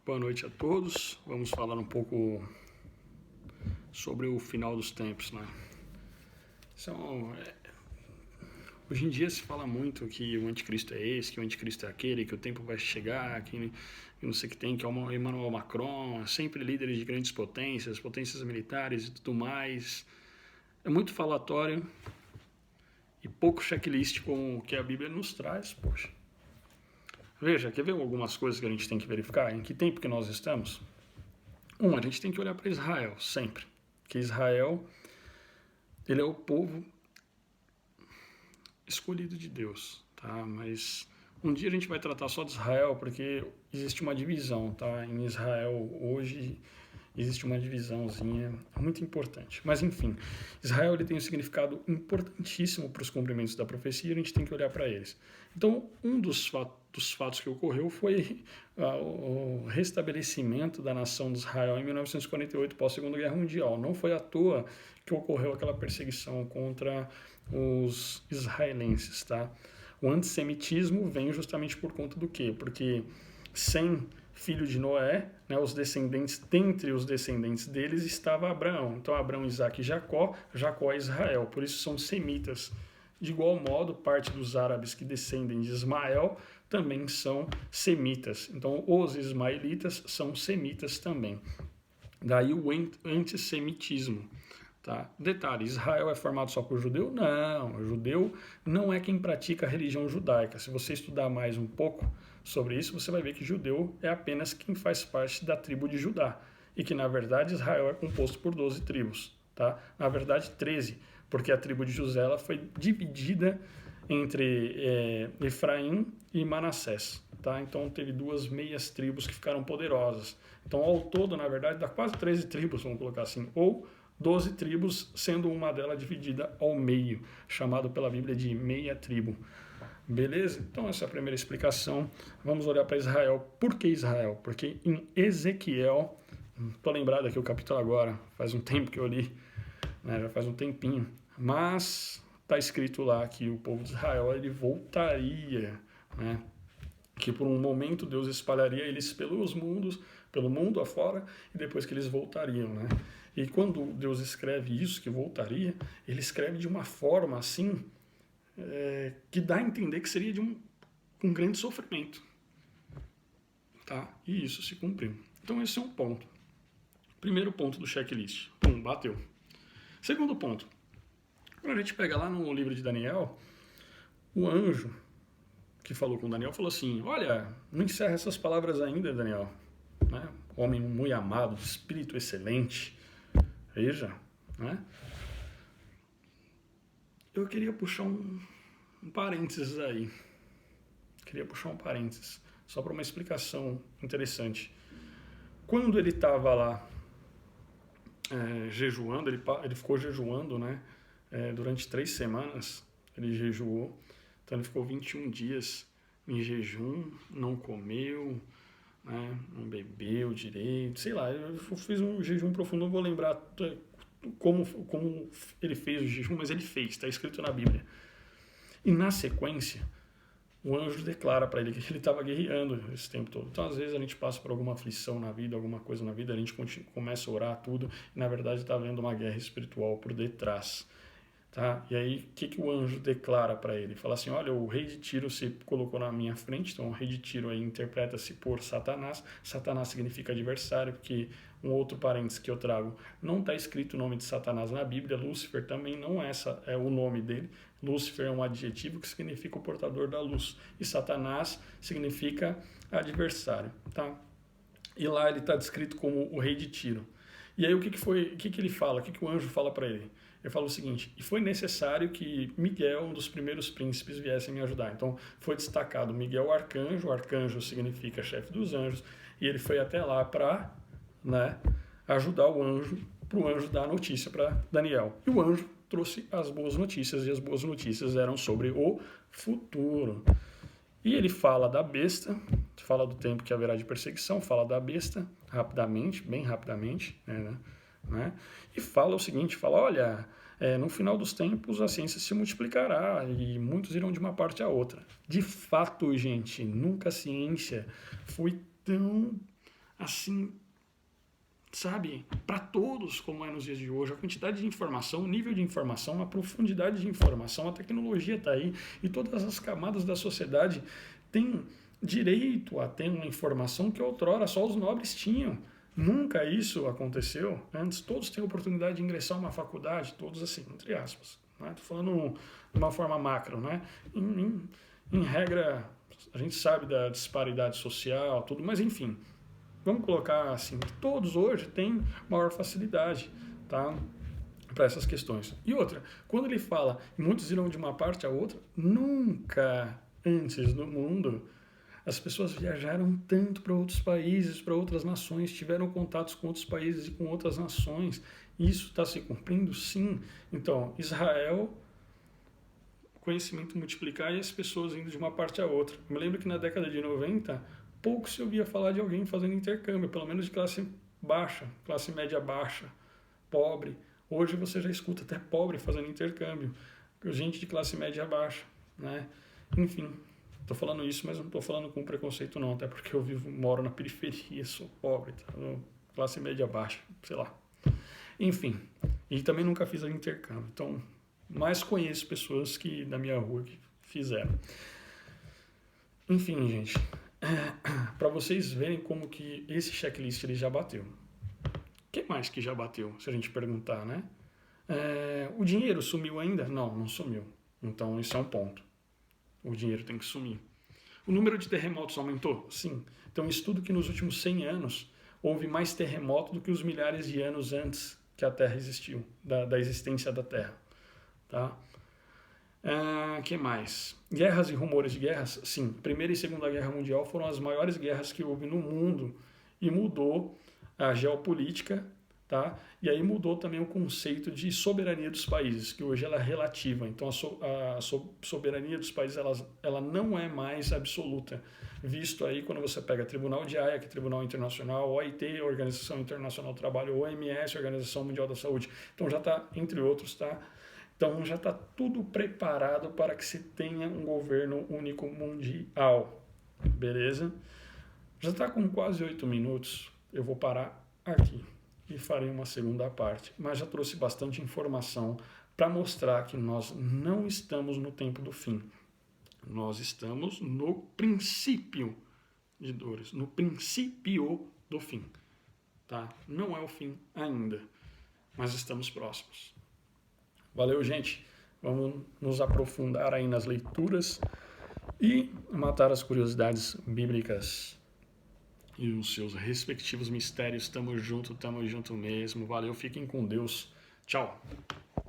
Boa noite a todos. Vamos falar um pouco sobre o final dos tempos, né? Hoje em dia se fala muito que o anticristo é esse, que o anticristo é aquele, que o tempo vai chegar, que não sei o que tem, que é o Emmanuel Macron, sempre líderes de grandes potências, potências militares e tudo mais. É muito falatório e pouco checklist com o que a Bíblia nos traz, poxa. Veja, quer ver algumas coisas que a gente tem que verificar? Em que tempo que nós estamos? A gente tem que olhar para Israel, sempre. Que Israel, ele é o povo escolhido de Deus, tá? Mas um dia a gente vai tratar só de Israel, porque existe uma divisão, tá? Em Israel, hoje, existe uma divisãozinha muito importante. Mas, enfim, Israel ele tem um significado importantíssimo para os cumprimentos da profecia e a gente tem que olhar para eles. Então, um dos fatos que ocorreu foi o restabelecimento da nação de Israel em 1948, pós-Segunda Guerra Mundial. Não foi à toa que ocorreu aquela perseguição contra os israelenses, tá? O antissemitismo vem justamente por conta do quê? Porque sem filho de Noé, né, dentre os descendentes deles estava Abraão. Então, Abraão, Isaac e Jacó, Jacó é Israel, por isso são semitas. De igual modo, parte dos árabes que descendem de Ismael também são semitas. Então, os ismaelitas são semitas também. Daí o antissemitismo. Tá? Detalhe, Israel é formado só por judeu? Não, o judeu não é quem pratica a religião judaica. Se você estudar mais um pouco sobre isso, você vai ver que judeu é apenas quem faz parte da tribo de Judá. E que, na verdade, Israel é composto por 12 tribos. Tá? Na verdade, 13, porque a tribo de José ela foi dividida entre Efraim e Manassés. Tá? Então, teve duas meias tribos que ficaram poderosas. Então, ao todo, na verdade, dá quase 13 tribos, vamos colocar assim, ou 12 tribos, sendo uma delas dividida ao meio, chamado pela Bíblia de meia tribo. Beleza? Então essa é a primeira explicação. Vamos olhar para Israel. Por que Israel? Porque em Ezequiel, estou lembrado aqui o capítulo agora, faz um tempo que eu li, né, já faz um tempinho, mas está escrito lá que o povo de Israel ele voltaria, né? Que por um momento Deus espalharia eles pelo mundo afora, e depois que eles voltariam, né? E quando Deus escreve isso, que voltaria, ele escreve de uma forma assim, que dá a entender que seria de um grande sofrimento. Tá? E isso se cumpriu. Então esse é um ponto. Primeiro ponto do checklist. Bateu. Segundo ponto. Quando a gente pega lá no livro de Daniel, o anjo que falou com Daniel falou assim: olha, não encerra essas palavras ainda, Daniel. Né? Homem muito amado, espírito excelente. Veja, né? Eu queria puxar um parênteses aí. Só para uma explicação interessante. Quando ele estava lá jejuando, ele ficou jejuando, né? Durante 3 semanas, ele jejuou. Então ele ficou 21 dias em jejum, não comeu, né, não bebeu direito, sei lá, eu fiz um jejum profundo, não vou lembrar como ele fez o jejum, mas ele fez, está escrito na Bíblia. E na sequência, o anjo declara para ele que ele estava guerreando esse tempo todo. Então, às vezes, a gente passa por alguma aflição na vida, alguma coisa na vida, a gente começa a orar tudo, e na verdade está havendo uma guerra espiritual por detrás. Tá? E aí, o que o anjo declara para ele? Fala assim, olha, o rei de Tiro se colocou na minha frente, então o rei de Tiro aí interpreta-se por Satanás. Satanás significa adversário, porque um outro parênteses que eu trago, não está escrito o nome de Satanás na Bíblia, Lúcifer também não é o nome dele. Lúcifer é um adjetivo que significa o portador da luz, e Satanás significa adversário. Tá? E lá ele está descrito como o rei de Tiro. E aí o que ele fala? O que o anjo fala para ele? Ele fala o seguinte: e foi necessário que Miguel, um dos primeiros príncipes, viesse me ajudar. Então foi destacado Miguel o arcanjo significa chefe dos anjos, e ele foi até lá para, né, ajudar o anjo, para o anjo dar a notícia para Daniel. E o anjo trouxe as boas notícias, e as boas notícias eram sobre o futuro. E ele fala da besta, fala do tempo que haverá de perseguição, fala da besta rapidamente, bem rapidamente, né? E fala o seguinte, olha, no final dos tempos a ciência se multiplicará e muitos irão de uma parte a outra. De fato, gente, nunca a ciência foi tão assim, sabe, para todos, como é nos dias de hoje. A quantidade de informação, o nível de informação, a profundidade de informação, a tecnologia está aí e todas as camadas da sociedade têm direito a ter uma informação que outrora só os nobres tinham. Nunca isso aconteceu. Antes todos têm a oportunidade de ingressar a uma faculdade, todos assim, entre aspas. Estou falando de uma forma macro, né? Em regra, a gente sabe da disparidade social, tudo, mas enfim, vamos colocar assim, que todos hoje têm maior facilidade, tá? Para essas questões. E outra, quando ele fala, muitos irão de uma parte a outra, nunca antes no mundo as pessoas viajaram tanto para outros países, para outras nações, tiveram contatos com outros países e com outras nações. Isso está se cumprindo? Sim. Então, Israel, conhecimento multiplicar e as pessoas indo de uma parte a outra. Eu me lembro que na década de 90, pouco se ouvia falar de alguém fazendo intercâmbio, pelo menos de classe baixa, classe média baixa, pobre. Hoje você já escuta até pobre fazendo intercâmbio, gente de classe média baixa, né? Enfim, estou falando isso, mas não estou falando com preconceito não, até porque eu moro na periferia, sou pobre, tá? Classe média baixa, sei lá. Enfim, e também nunca fiz intercâmbio, então, mais conheço pessoas que da minha rua que fizeram. Enfim, gente, para vocês verem como que esse checklist ele já bateu. O que mais que já bateu, se a gente perguntar, né? O dinheiro sumiu ainda? Não, não sumiu. Então, isso é um ponto. O dinheiro tem que sumir. O número de terremotos aumentou? Sim. Então, estudo que nos últimos 100 anos houve mais terremoto do que os milhares de anos antes que a Terra existiu, da existência da Terra. Tá? Que mais? Guerras e rumores de guerras? Sim. Primeira e Segunda Guerra Mundial foram as maiores guerras que houve no mundo e mudou a geopolítica, tá? E aí mudou também o conceito de soberania dos países, que hoje ela é relativa. Então a soberania dos países ela não é mais absoluta. Visto aí quando você pega Tribunal de Haia, que é Tribunal Internacional, OIT, Organização Internacional do Trabalho, OMS, Organização Mundial da Saúde. Então já está, entre outros, tá? Então já está tudo preparado para que se tenha um governo único mundial. Beleza? Já está com quase 8 minutos. Eu vou parar aqui e farei uma segunda parte. Mas já trouxe bastante informação para mostrar que nós não estamos no tempo do fim. Nós estamos no princípio de dores, no princípio do fim. Tá? Não é o fim ainda, mas estamos próximos. Valeu, gente. Vamos nos aprofundar aí nas leituras e matar as curiosidades bíblicas e os seus respectivos mistérios. Tamo junto mesmo. Valeu, fiquem com Deus. Tchau.